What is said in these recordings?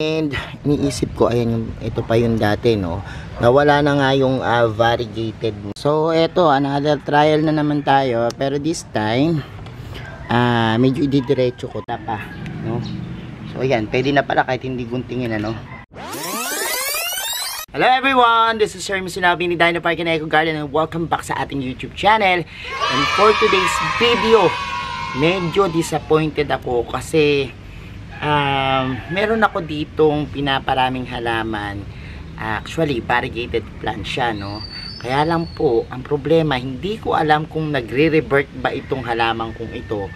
And iniisip ko, ayan yung, ito pa yung dati, no? Nawala na nga yung variegated. So, ito, another trial na naman tayo. Pero this time, medyo ididiretso ko pa, no? So, ayan, pwede na pala kahit hindi guntingin, ano? Hello everyone! This is Sir Sinabi ni Dino Park and Eco Garden and welcome back sa ating YouTube channel. And for today's video, medyo disappointed ako kasi meron ako ditong pinaparaming halaman. Actually, variegated plant siya, no? Kaya lang po, ang problema, hindi ko alam kung nagre-revert ba itong halaman kong ito.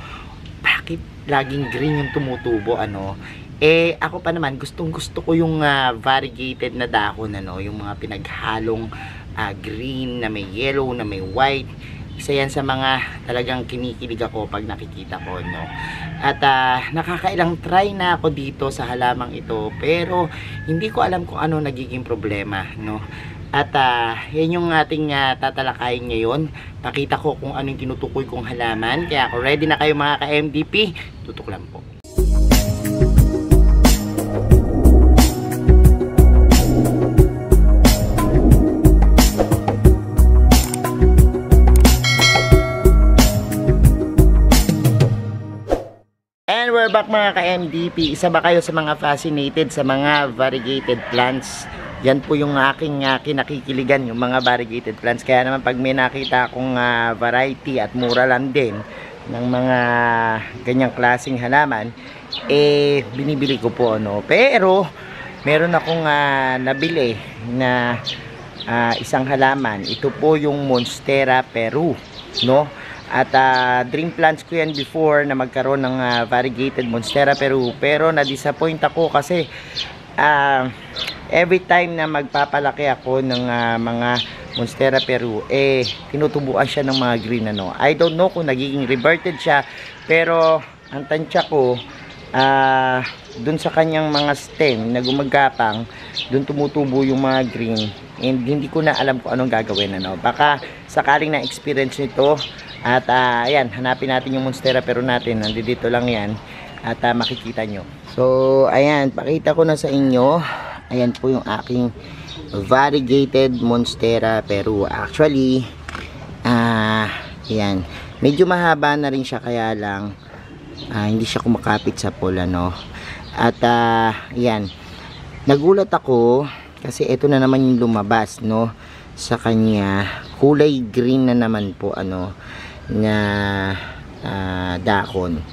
Bakit laging green yung tumutubo, ano? Eh, ako pa naman, gustong gusto ko yung variegated na dahon, ano? Yung mga pinaghalong green na may yellow, na may white. Isa yan sa mga talagang kinikilig ako pag nakikita ko, no? At nakakailang try na ako dito sa halamang ito, pero hindi ko alam kung ano nagiging problema, no? At yan yung ating tatalakayin ngayon. Pakita ko kung ano yung tinutukoy kong halaman. Kaya ako ready na kayo mga ka-MDP. Tutok lang po. And we're back mga ka-MDP. Isa ba kayo sa mga fascinated sa mga variegated plants? Yan po yung aking kinakikiligan, yung mga variegated plants. Kaya naman pag may nakita akong variety at mura lang din ng mga ganyang klaseng halaman, eh binibili ko po, ano. Pero meron akong nabili na isang halaman. Ito po yung Monstera Peru, no? At dream plants ko yan before na magkaroon ng variegated Monstera Peru, pero na-disappoint ako kasi every time na magpapalaki ako ng mga Monstera Peru, eh tinutubuan siya ng mga green, ano. I don't know kung nagiging reverted siya, pero ang tansya ko dun sa kanyang mga stem na gumagapang, dun tumutubo yung mga green, and hindi ko na alam kung anong gagawin, ano. Baka sakaling na experience nito. At ayan, hanapin natin yung Monstera Peru natin. Nandito lang yan. At makikita nyo. So, ayan, pakita ko na sa inyo. Ayan po yung aking variegated Monstera Peru. Actually, ayan, medyo mahaba na rin siya, kaya lang hindi siya kumakapit sa pula, no? At ayan, nagulat ako kasi ito na naman yung lumabas, no, sa kanya. Kulay green na naman po, ano, na dahon.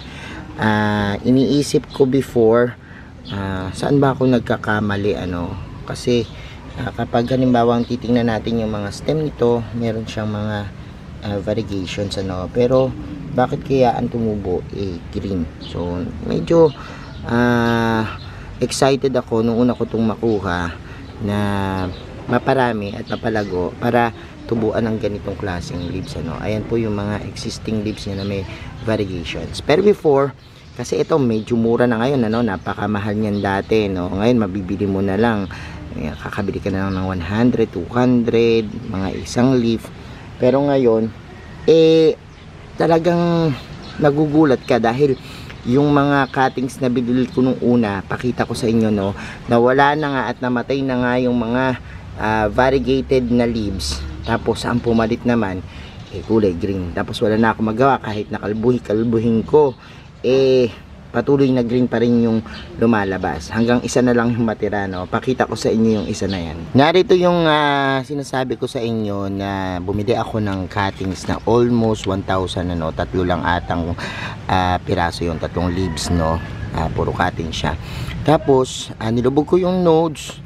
Iniisip ko before, saan ba ako nagkakamali, ano, kasi kapag halimbawa titingnan natin yung mga stem nito, meron siyang mga variegations, ano, pero bakit kaya ang tumubo green? So medyo excited ako nung una ko itong makuha na maparami at mapalago para tubuan ng ganitong klaseng leaves, ano. Ayan po yung mga existing leaves niya na may variegations. Pero before, kasi ito medyo mura na ngayon, ano, napakamahal niyan dati, no. Ngayon mabibili mo na lang, kakabili ka na lang ng 100, 200, mga isang leaf. Pero ngayon, talagang nagugulat ka dahil yung mga cuttings na binili ko nung una, pakita ko sa inyo, no, nawala na nga at namatay na nga yung mga variegated na leaves. Tapos ang pumalit naman kulay green. Tapos wala na ako magawa, kahit nakalbuhin ko, patuloy na green pa rin yung lumalabas. Hanggang isa na lang yung matira, no. Pakita ko sa inyo yung isa na yan. Narito yung sinasabi ko sa inyo na bumili ako ng cuttings na almost 1,000, ano. Tatlo lang atang piraso yung tatlong leaves, no. Puro cutting siya. Tapos nilubog ko yung nodes.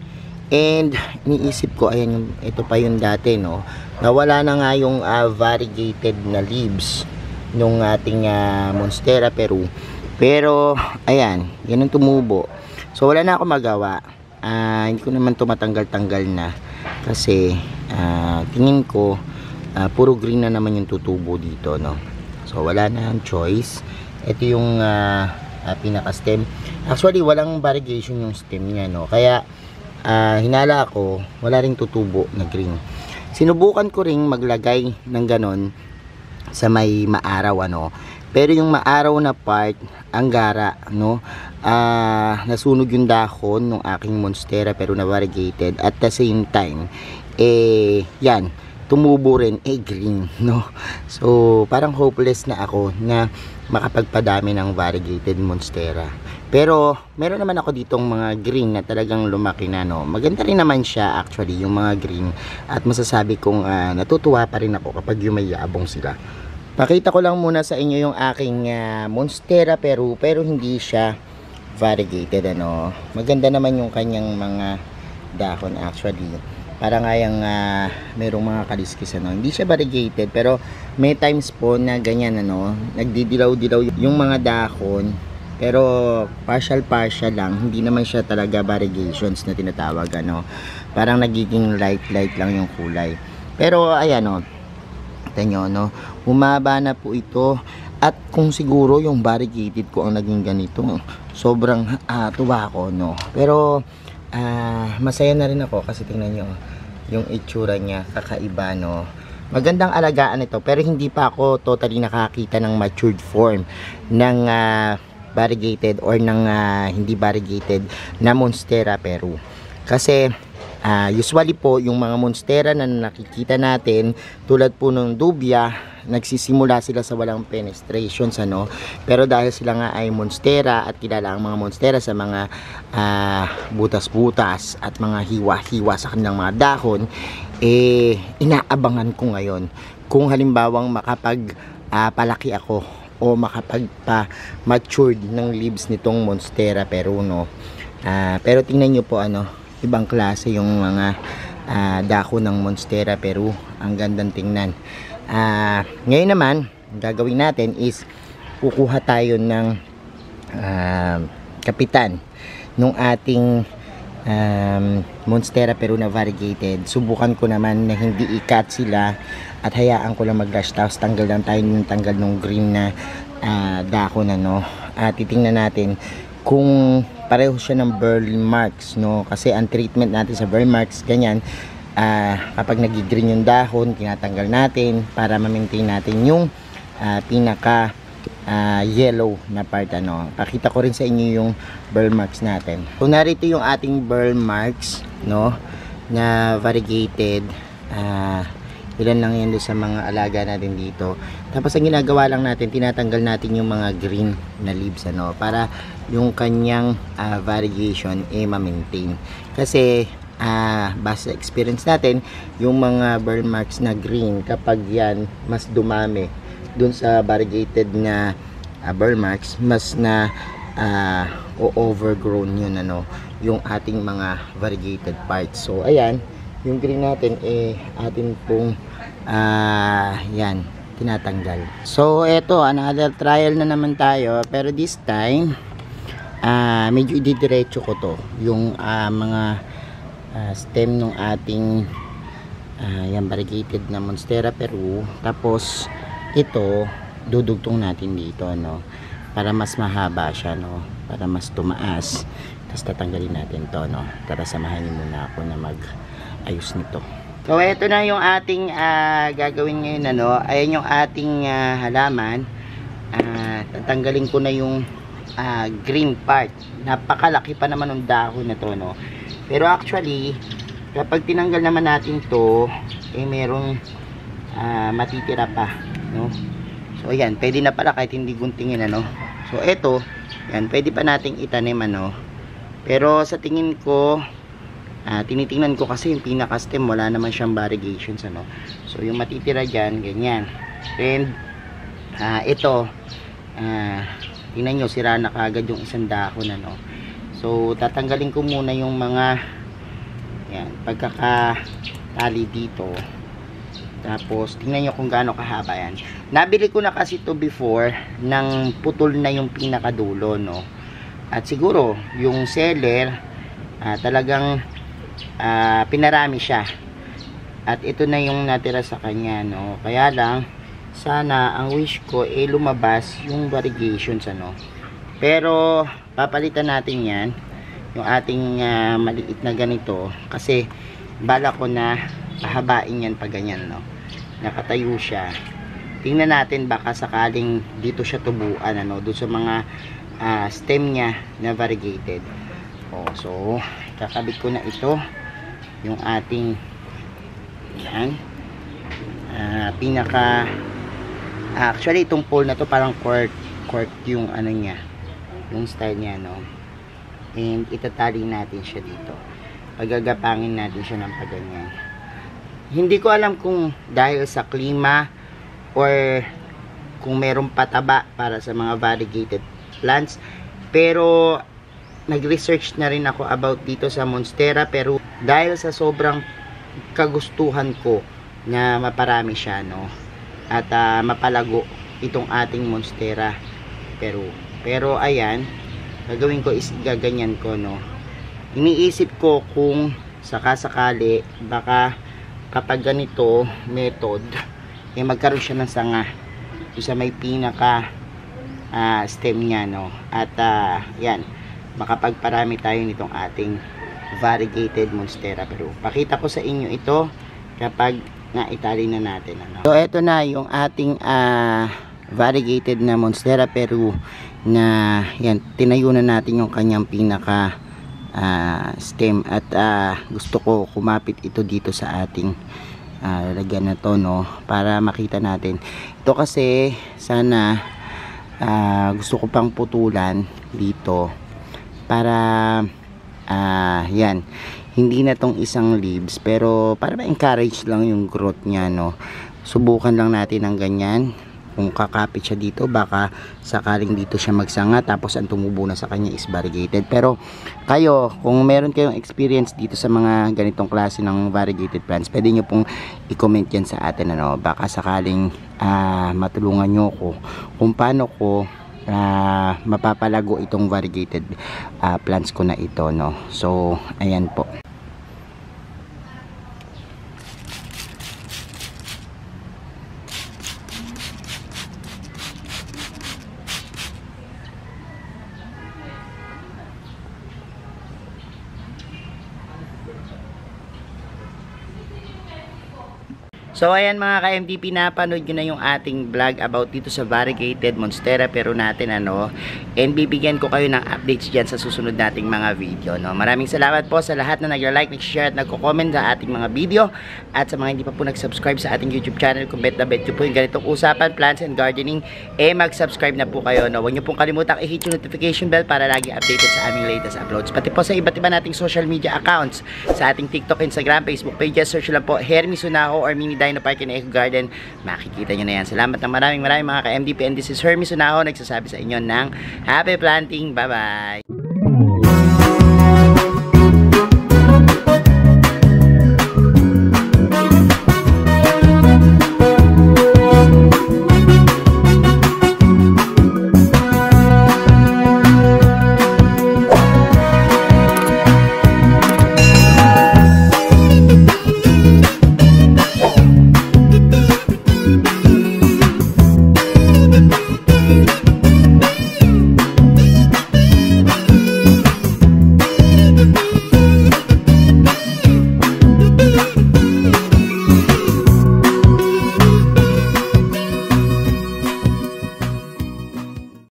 And iniisip ko, ayan yung, ito pa yung dati, no. Nawala na nga yung variegated na leaves nung ating Monstera Peru. Pero ayan, yan ang tumubo. So wala na ako magawa. Hindi ko naman tumatanggal-tanggal na kasi tingin ko puro green na naman yung tutubo dito, no. So wala na ang choice. Ito yung pinaka stem. Actually walang variegation yung stem niya, no. Kaya hinala ako, wala ring tutubo na green. Sinubukan ko ring maglagay ng ganon sa may maaraw ano. Pero yung maaraw na part, ang gara, no? Nasunog yung dahon ng aking monstera pero na variegated. At the same time, yan, tumubo rin, green, no? So, parang hopeless na ako na makapagpadami ng variegated monstera. Pero, meron naman ako ditong mga green na talagang lumaki na, no? Maganda rin naman siya, actually, yung mga green. At masasabi kong natutuwa pa rin ako kapag yung may yabong sila. Pakita ko lang muna sa inyo yung aking monstera pero hindi siya variegated ano. Maganda naman yung kanyang mga dahon actually. Para nga yung merong mga kaliskis ano. Hindi siya variegated pero may times po na ganyan ano, nagdidilaw-dilaw yung mga dahon. Pero partial lang, hindi naman siya talaga variegations na tinatawag ano. Parang nagiging light lang yung kulay. Pero ayan oh. Nyo, no? Humaba na po ito at kung siguro yung variegated ko ang naging ganito sobrang tuwa ako no? Pero masaya na rin ako kasi tingnan nyo yung itsura niya, kakaiba no? Magandang alagaan ito pero hindi pa ako totally nakakita ng matured form ng variegated or ng hindi variegated na monstera Peru kasi usually po yung mga monstera na nakikita natin tulad po ng dubia, nagsisimula sila sa walang penetrations ano, pero dahil sila nga ay monstera at kilala ang mga monstera sa mga butas-butas at mga hiwa-hiwa sa kanilang mga dahon, inaabangan ko ngayon kung halimbawang palaki ako o makapagpa-matured ng leaves nitong monstera Peru no. Pero tingnan nyo po ano, ibang klase yung mga dako ng monstera Peru, ang gandang tingnan. Ngayon naman gagawin natin is kukuha tayo ng kapitan nung ating monstera Peru na variegated. Subukan ko naman na hindi ikat sila at hayaan ko lang mag-brush, tapos tanggal ng green na dako na no. Titingnan natin kung pareho siya ng burl marks no, kasi ang treatment natin sa burl marks ganyan, kapag nag-green yung dahon tinatanggal natin para ma-maintain natin yung pinaka yellow na part ano. Pakita ko rin sa inyo yung burl marks natin. So narito yung ating burl marks no, na variegated. Ilan lang yan doon sa mga alaga natin dito. Tapos ang ginagawa lang natin, tinatanggal natin yung mga green na leaves ano, para yung kanyang variegation ma-maintain. Kasi base sa experience natin, yung mga burn marks na green, kapag yan mas dumami dun sa variegated na burn marks, mas na overgrown yun ano, yung ating mga variegated parts. So ayan, yung green natin atin pong yan tinatanggal. So eto, another trial na naman tayo, pero this time medyo ididiretso ko to yung mga stem ng ating yan variegated na monstera Peru. Tapos ito dudugtong natin dito no, para mas mahaba siya no, para mas tumaas. Tapos tatanggalin natin to no. Tara, samahan niyo muna ako na mag ayos nito. So ito na yung ating gagawin ngayon ano. Ayan yung ating halaman. Tatanggalin ko na yung green part. Napakalaki pa naman ng dahon na to no. Pero actually kapag tinanggal naman natin to, merong matitira pa no. So ayan, pwede na pala kahit hindi guntingin ano. So ito, yan, pwede pa nating itanim ano. Pero sa tingin ko, tinitingnan ko kasi yung pinaka-stem wala naman siyang variegations ano. So yung matitira dyan, ganyan. And ito, tingnan nyo, sira na kagad yung isang dahon ano. So tatanggalin ko muna yung mga yan, pagkakatali dito. Tapos tingnan nyo kung gaano kahaba yan. Nabili ko na kasi to before nang putol na yung pinakadulo no. At siguro yung seller talagang pinarami siya. At ito na yung natira sa kanya no. Kaya lang sana ang wish ko lumabas yung variegations ano. Pero papalitan natin yan, yung ating maliit na ganito, kasi bala ko na pahabain yan pag ganyan no. Nakatayo siya. tingnan natin baka sakaling dito siya tubuan, ano, doon sa mga stem niya na variegated. So kakabit ko na ito, yung ating yan, pinaka actually itong pole na to parang cork yung ano niya, yung style niya, no, and itatali natin siya dito, pagagapangin natin siya ng paganyan. Hindi ko alam kung dahil sa klima or kung merong pataba para sa mga variegated plants, pero nag-research na rin ako about dito sa Monstera, pero dahil sa sobrang kagustuhan ko na maparami siya, no, at mapalago itong ating Monstera pero ayan, gagawin ko is gaganyan ko, no. Iniisip ko kung sakasakali baka kapag ganito method magkaroon siya ng sanga sa may pinaka stem niya, no, at yan, makapagparami tayo nitong ating variegated Monstera. Pero pakita ko sa inyo ito kapag naitali na natin, ano. So eto na yung ating variegated na Monstera Peru na yan, tinayo na natin yung kanyang pinaka stem, at gusto ko kumapit ito dito sa ating lagyan na to, no, para makita natin ito. Kasi sana gusto ko pang putulan dito para yan, hindi na tong isang leaves, pero para ma-encourage lang yung growth niya, no. Subukan lang natin ng ganyan. Kung kakapit siya dito, baka sakaling dito siya magsanga, tapos ang tumubo na sa kanya is variegated. Pero kayo, kung meron kayong experience dito sa mga ganitong klase ng variegated plants, pwede nyo pong i-comment yan sa atin, ano. Baka sakaling matulungan nyo ko kung paano ko mapapalago itong variegated plants ko na ito, no. So ayan po. So ayan mga ka-MDP, napanood nyo na yung ating vlog about dito sa variegated Monstera Peru natin, ano, and bibigyan ko kayo ng updates dyan sa susunod nating mga video, no. Maraming salamat po sa lahat na nag-like, nag-share at nagko-comment sa ating mga video, at sa mga hindi pa po nag-subscribe sa ating YouTube channel, kung bet na bet nyo po yung ganitong usapan, plants and gardening, mag-subscribe na po kayo, no. Huwag nyo pong kalimutang i-hit yung notification bell para lagi updated sa aming latest uploads, pati po sa iba't iba nating social media accounts, sa ating TikTok, Instagram, Facebook pages. Search lang po Hermy Sunaho or Mini Dino Park and Eco Garden, makikita nyo na yan. Salamat ng maraming mga ka-MDP, and this is Hermy Sunaho nagsasabi sa inyo ng happy planting. Bye bye.